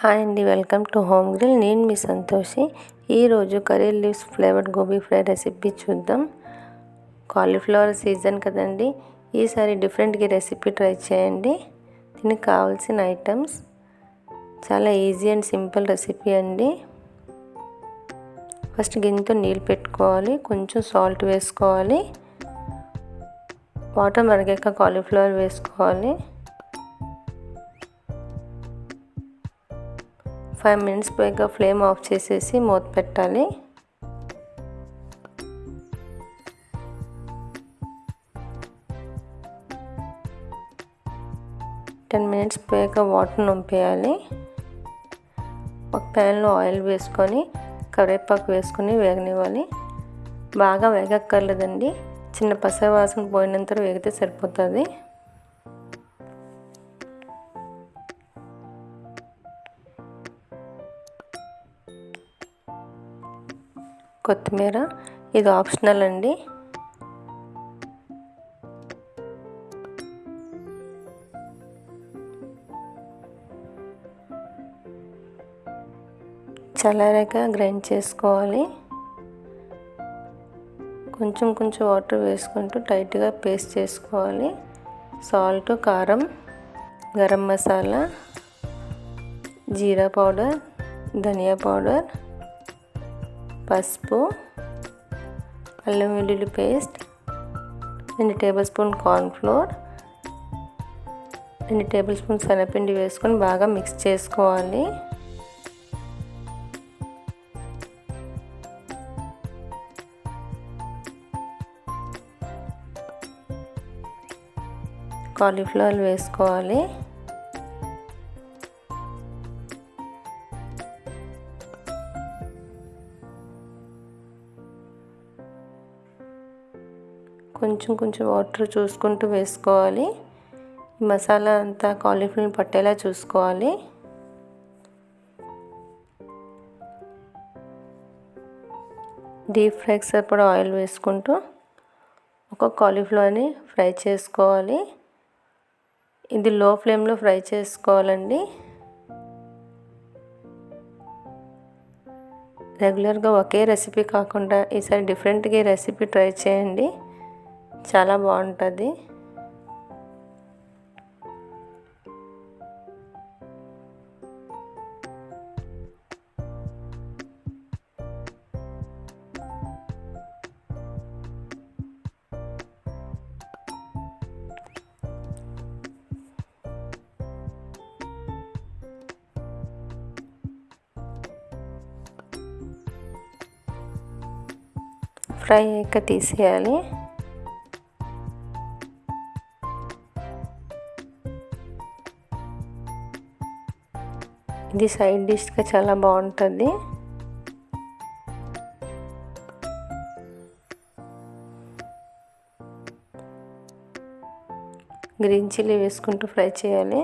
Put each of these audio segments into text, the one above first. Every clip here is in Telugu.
హాయ్ అండి, వెల్కమ్ టు హోమ్ గ్రిల్. నేను మీ సంతోషి. ఈరోజు curry leaves flavoured gobi fry recipe చూద్దాం. కాలీఫ్లవర్ సీజన్ కదండి, ఈసారి డిఫరెంట్గా రెసిపీ ట్రై చేయండి. దీనికి కావాల్సిన ఐటమ్స్ చాలా ఈజీ అండ్ సింపుల్ రెసిపీ అండి. ఫస్ట్ గిన్నెతో నీళ్ళు పెట్టుకోవాలి, కొంచెం సాల్ట్ వేసుకోవాలి, వాటర్ మరిగాక కాలీఫ్లవర్ వేసుకోవాలి. 5 minutes పోయాక ఫ్లేమ్ ఆఫ్ చేసేసి మూత పెట్టాలి. టెన్ మినిట్స్ పోయాక వాటర్ నింపేయాలి. ఒక ప్యాన్లో ఆయిల్ వేసుకొని కరివేపాకు వేసుకొని వేగనివ్వాలి. బాగా వేగక్కర్లేదండి, చిన్న పసర వాసన పోయినంత వేగితే సరిపోతుంది. కొత్తిమీర ఇది ఆప్షనల్ అండి. చల్లారాక గ్రైండ్ చేసుకోవాలి. కొంచెం కొంచెం వాటర్ వేసుకుంటూ టైట్గా పేస్ట్ చేసుకోవాలి. సాల్ట్, కారం, గరం మసాలా, జీరా పౌడర్, ధనియా పౌడర్, పసుపు, అల్లం వెల్లుల్లి paste, 2 tablespoon cornflour, 2 tablespoon శనగపిండి వేసుకొని బాగా మిక్స్ చేసుకోవాలి. కాలీఫ్లవర్ వేసుకోవాలి. కొంచెం కొంచెం వాటర్ చూసుకుంటూ వేసుకోవాలి. ఈ మసాలా అంతా కాలీఫ్లవర్ పట్టేలా చూసుకోవాలి. డీప్ ఫ్రైకి సరిపడా ఆయిల్ వేసుకుంటూ ఒక కాలీఫ్లవర్ని ఫ్రై చేసుకోవాలి. ఇది లో ఫ్లేమ్లో ఫ్రై చేసుకోవాలండి. రెగ్యులర్గా ఒకే రెసిపీ కాకుండా ఈసారి డిఫరెంట్గా ఈ రెసిపీ ట్రై చేయండి, చాలా బాగుంటుంది. ఫ్రై అయ్యాక తీసేయాలి. ఇది సైడ్ డిష్గా చాలా బాగుంటుంది. గ్రీన్ చిల్లీ వేసుకుంటూ ఫ్రై చేయాలి.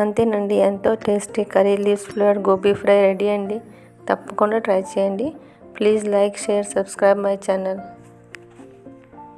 అంతేనండి, ఎంతో tasty curry leaves flavour gobi fry ready అండి. తప్పకుండా ట్రై చేయండి. Please like, share, subscribe my channel.